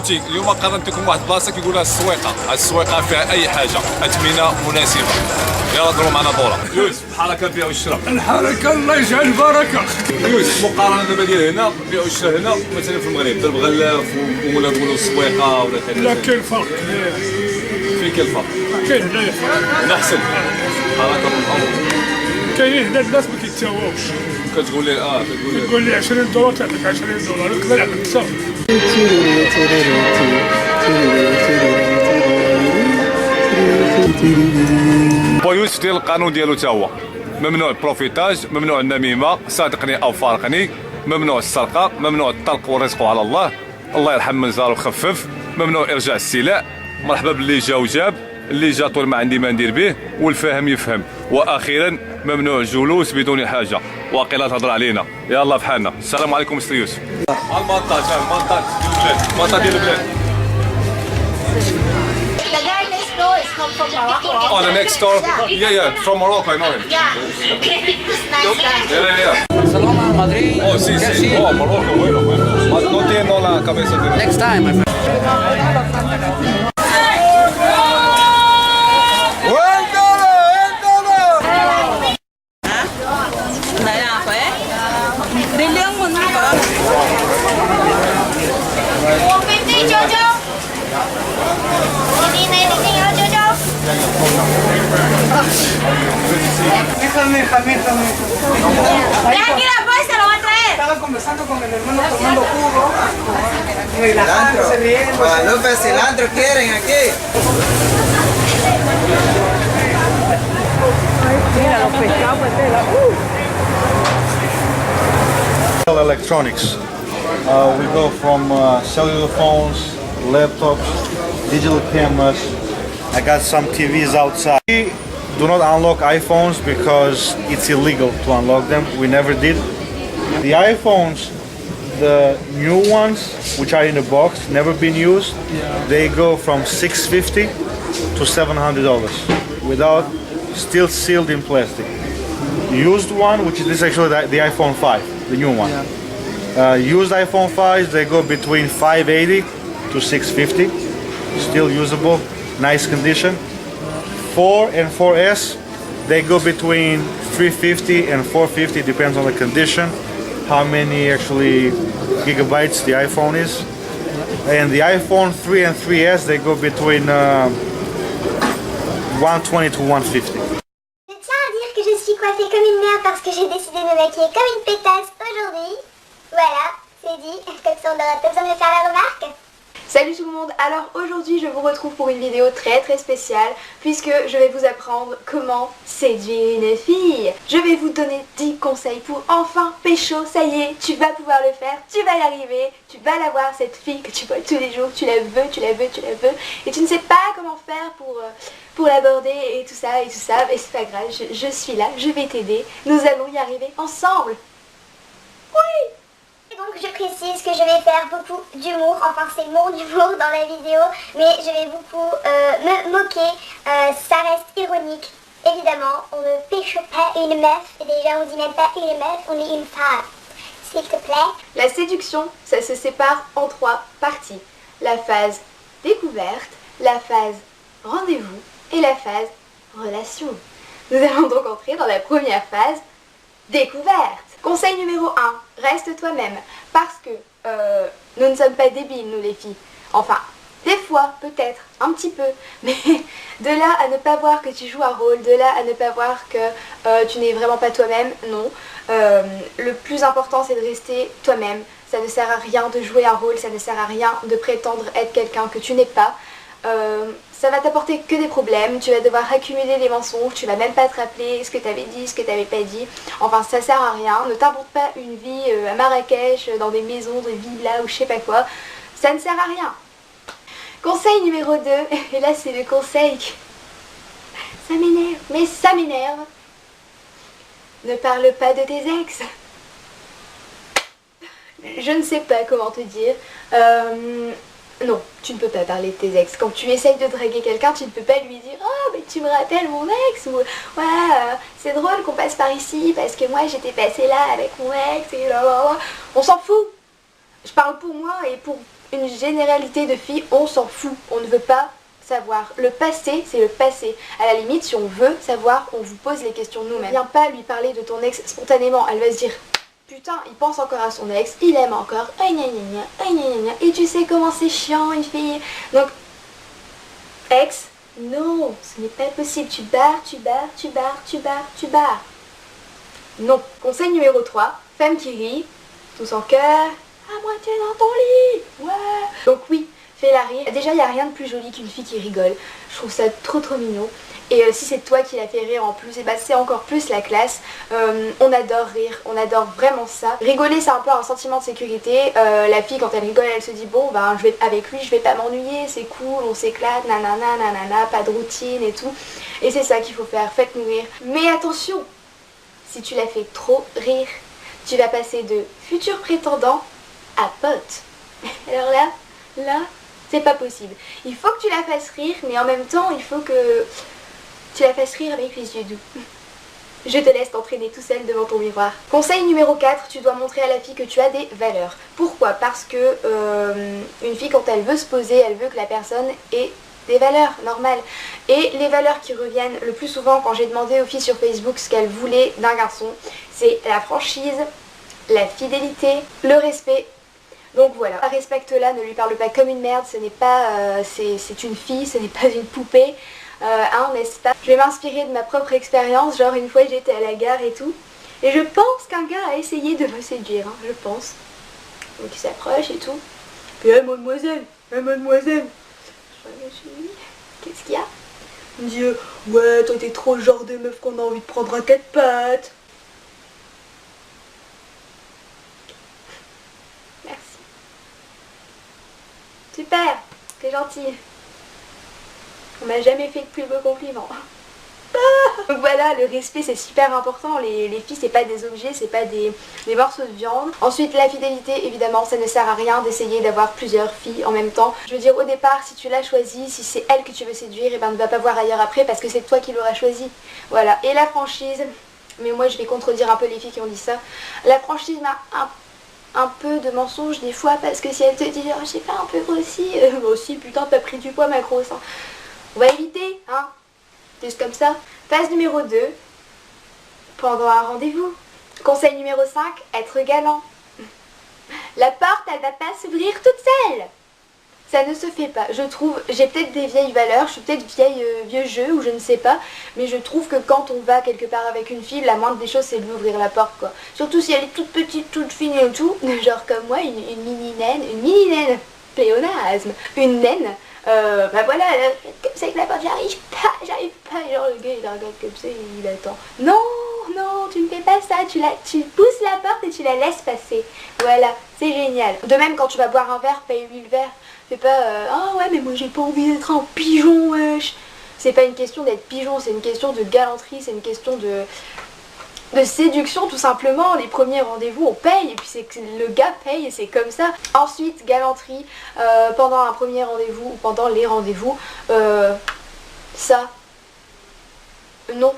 خوتي اليوم قارنتكم واحد البلاصه كيقولها السويقه فيها اي حاجه، اثمنه مناسبه. يلا ضربوا معنا دوره. يوسف الحركه البيع والشراء. الحركه الله يجعل البركه. يوسف مقارنه دابا ديال هنا البيع والشراء هنا مثلا في المغرب درب غلاف ولا نقولوا السويقه ولا كذا. لا كاين فرق. فين كاين الفرق؟ كاين هنايا فرق. هنا احسن. حركه من الامر. كاينين هنا الناس ما كيتساواوش. كتقول لي كتقول لي 20 دولار تعطيك 20 دولار نقدر نعطيك اكثر. يوسف ديال القانون ديالو تا هو ممنوع البروفيتاج، ممنوع النميمه، صادقني او فارقني، ممنوع السرقه، ممنوع الطلق والرزق على الله، الله يرحم من زار وخفف، ممنوع ارجاع السلع، مرحبا باللي جا وجاب، اللي جا طول ما عندي ما ندير به، والفاهم يفهم، واخيرا ممنوع الجلوس بدون حاجه، واقيلا تهضر علينا، يلا بحالنا، السلام عليكم مستر يوسف. المطاط المطاط ديال البلاد. The guy next door is come from Morocco. Oh, the next door? Yeah, from Morocco, I know him. Yeah. Nice guy. Yeah. Saloma, Madrid. Oh, sí. Oh, Morocco, bueno. No tiene la cabeza de... Next time, my friend. Tranquila, pues se lo va a traer. Estaba conversando con el hermano tomando jugo, relajándose bien. Guadalupe, cilantro quieren aquí. Electronics. We go from cellular phones, laptops, digital cameras. I got some TVs outside. We do not unlock iPhones because it's illegal to unlock them. We never did. The iPhones, the new ones, which are in the box, never been used, they go from $650 to $700 without, still sealed in plastic. Used one, which is actually the iPhone 5, the new one. Used iPhone 5s, they go between $580 to $650, still usable, nice condition. 4 and 4S, they go between $350 and $450, depends on the condition, how many actually gigabytes the iPhone is. And the iPhone 3 and 3S, they go between 120 to 150. Je tiens à dire que je suis coiffée comme une merde parce que j'ai décidé de me maquiller comme une pétasse aujourd'hui. Voilà, c'est dit, comme ça on n'aura pas besoin de me faire la remarque. Salut tout le monde, alors aujourd'hui je vous retrouve pour une vidéo très spéciale puisque je vais vous apprendre comment séduire une fille. Je vais vous donner 10 conseils pour enfin pécho, ça y est, tu vas pouvoir le faire, tu vas y arriver, tu vas la voir cette fille que tu vois tous les jours, tu la veux et tu ne sais pas comment faire pour l'aborder et tout ça, mais c'est pas grave, je suis là, je vais t'aider, nous allons y arriver ensemble. Oui! Donc je précise que je vais faire beaucoup d'humour, enfin c'est mon humour dans la vidéo, mais je vais beaucoup me moquer, ça reste ironique. Évidemment, on ne pécho pas une meuf, et déjà on dit même pas une meuf, on dit une femme. S'il te plaît. La séduction, ça se sépare en 3 parties. La phase découverte, la phase rendez-vous et la phase relation. Nous allons donc entrer dans la première phase, découverte. Conseil numéro 1, reste toi-même, parce que nous ne sommes pas débiles, nous les filles. Enfin, des fois, peut-être, un petit peu, mais de là à ne pas voir que tu joues un rôle, de là à ne pas voir que tu n'es vraiment pas toi-même, non. Le plus important, c'est de rester toi-même. Ça ne sert à rien de jouer un rôle, ça ne sert à rien de prétendre être quelqu'un que tu n'es pas. Ça va t'apporter que des problèmes, tu vas devoir accumuler les mensonges, tu vas même pas te rappeler ce que tu avais dit, ce que tu n'avais pas dit. Enfin, ça sert à rien, ne t'invente pas une vie à Marrakech, dans des maisons, des villas ou je sais pas quoi. Ça ne sert à rien. Conseil numéro 2, et là c'est le conseil que... Ça m'énerve, mais ça m'énerve. Ne parle pas de tes ex. Je ne sais pas comment te dire. Non, tu ne peux pas parler de tes ex. Quand tu essayes de draguer quelqu'un, tu ne peux pas lui dire « Oh, mais tu me rappelles mon ex » ou « Ouais, c'est drôle qu'on passe par ici parce que moi j'étais passée là avec mon ex et là. » On s'en fout. Je parle pour moi et pour une généralité de filles, on s'en fout. On ne veut pas savoir. Le passé, c'est le passé. À la limite, si on veut savoir, on vous pose les questions nous-mêmes. Viens pas lui parler de ton ex spontanément. Elle va se dire, putain, il pense encore à son ex, il aime encore, et tu sais comment c'est chiant une fille. Donc, ex, non, ce n'est pas possible. Tu barres. Non. Conseil numéro 3, femme qui rit, tous en cœur, à moitié dans ton lit. Ouais. Donc oui, fais-la rire. Déjà, il n'y a rien de plus joli qu'une fille qui rigole. Je trouve ça trop mignon. Et si c'est toi qui la fait rire en plus, et bah c'est encore plus la classe. On adore rire, on adore vraiment ça. Rigoler, c'est un peu un sentiment de sécurité. La fille, quand elle rigole, elle se dit bon, ben avec lui, je vais pas m'ennuyer, c'est cool, on s'éclate, nanana, pas de routine et tout. Et c'est ça qu'il faut faire, faites-nous rire. Mais attention, si tu la fais trop rire, tu vas passer de futur prétendant à pote. Alors là, c'est pas possible. Il faut que tu la fasses rire, mais en même temps, il faut que tu la fasses rire avec les yeux doux. Je te laisse t'entraîner tout seul devant ton miroir. Conseil numéro 4, tu dois montrer à la fille que tu as des valeurs. Pourquoi? Parce que une fille, quand elle veut se poser, elle veut que la personne ait des valeurs normales. Et les valeurs qui reviennent le plus souvent quand j'ai demandé aux filles sur Facebook ce qu'elles voulaient d'un garçon, c'est la franchise, la fidélité, le respect. Donc voilà, respecte-la, ne lui parle pas comme une merde, ce n'est pas, c'est une fille, ce n'est pas une poupée, n'est-ce pas? Je vais m'inspirer de ma propre expérience, genre une fois j'étais à la gare et tout, et je pense qu'un gars a essayé de me séduire, je pense. Donc il s'approche et tout, puis mademoiselle, je me suis dit, qu'est-ce qu'il y a? Il me dit, ouais, toi t'es trop le genre de meuf qu'on a envie de prendre à 4 pattes. Merci. Super, t'es gentil. On m'a jamais fait de plus beau compliment. Donc voilà, le respect c'est super important, les filles c'est pas des objets, c'est pas des morceaux de viande. Ensuite la fidélité, évidemment ça ne sert à rien d'essayer d'avoir plusieurs filles en même temps. Je veux dire au départ, si tu l'as choisie, si c'est elle que tu veux séduire, et ben ne va pas voir ailleurs après parce que c'est toi qui l'auras choisie. Voilà, et la franchise, mais moi je vais contredire un peu les filles qui ont dit ça. La franchise m'a un peu de mensonge des fois parce que si elle te dit oh, j'ai pas un peu grossi, moi aussi putain t'as pris du poids ma grosse, hein. On va éviter, hein. Juste comme ça. Phase numéro 2, pendant un rendez-vous. Conseil numéro 5, être galant. La porte, elle va pas s'ouvrir toute seule. Ça ne se fait pas. Je trouve, j'ai peut-être des vieilles valeurs, je suis peut-être vieux jeu ou je ne sais pas, mais je trouve que quand on va quelque part avec une fille, la moindre des choses c'est de lui ouvrir la porte quoi. Surtout si elle est toute petite, toute fine et tout, genre comme moi, une mini naine, pléonasme, une naine. Bah voilà, comme ça avec la porte, j'arrive pas, genre le gars il la regarde comme ça, il attend. Non, tu ne fais pas ça, tu pousses la porte et tu la laisses passer. Voilà, c'est génial. De même quand tu vas boire un verre, paye-lui le verre. Fais pas, ah ouais mais moi j'ai pas envie d'être un pigeon, wesh. C'est pas une question d'être pigeon, c'est une question de galanterie, c'est une question de séduction tout simplement. Les premiers rendez-vous on paye et puis c'est que le gars paye et c'est comme ça. Ensuite galanterie pendant un premier rendez-vous ou pendant les rendez-vous, ça non.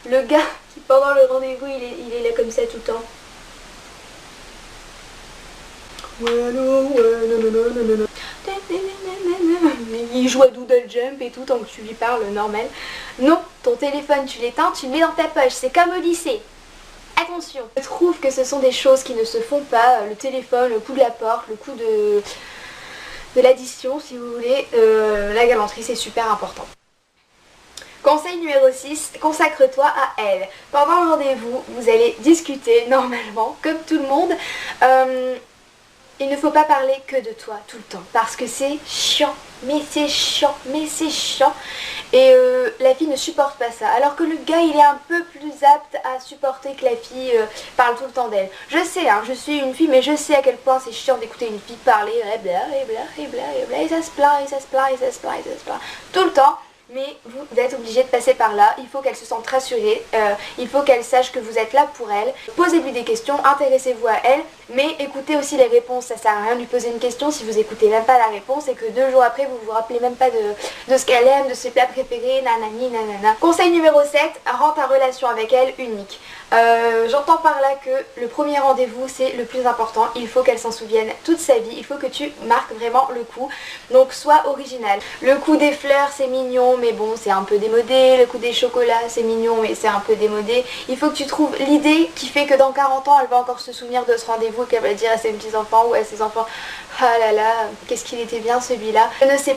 Le gars qui pendant le rendez-vous il est là comme ça tout le temps. Ouais non. Il joue à Doodle Jump et tout tant que tu lui parles normal. Non, ton téléphone tu l'éteins, tu le mets dans ta poche, c'est comme au lycée. Attention, je trouve que ce sont des choses qui ne se font pas, le téléphone, le coup de la porte, le coup de l'addition si vous voulez, la galanterie c'est super important. Conseil numéro 6, consacre-toi à elle. Pendant le rendez-vous, vous allez discuter normalement, comme tout le monde. Il ne faut pas parler que de toi tout le temps parce que c'est chiant, mais c'est chiant. Et la fille ne supporte pas ça. Alors que le gars il est un peu plus apte à supporter que la fille parle tout le temps d'elle. Je sais, hein, je suis une fille mais je sais à quel point c'est chiant d'écouter une fille parler et ça se plaint tout le temps. Mais vous êtes obligé de passer par là, il faut qu'elle se sente rassurée, il faut qu'elle sache que vous êtes là pour elle. Posez-lui des questions, intéressez-vous à elle, mais écoutez aussi les réponses. Ça sert à rien de lui poser une question si vous écoutez même pas la réponse et que 2 jours après vous vous rappelez même pas de ce qu'elle aime, de ses plats préférés, nanani nanana. Conseil numéro 7, rends ta relation avec elle unique. J'entends par là que le premier rendez-vous c'est le plus important, il faut qu'elle s'en souvienne toute sa vie, il faut que tu marques vraiment le coup, donc sois original. Le coup des fleurs c'est mignon mais bon c'est un peu démodé, le coup des chocolats c'est mignon mais c'est un peu démodé, il faut que tu trouves l'idée qui fait que dans 40 ans elle va encore se souvenir de ce rendez-vous et qu'elle va dire à ses petits enfants ou à ses enfants: ah là là, qu'est-ce qu'il était bien celui-là. Je ne sais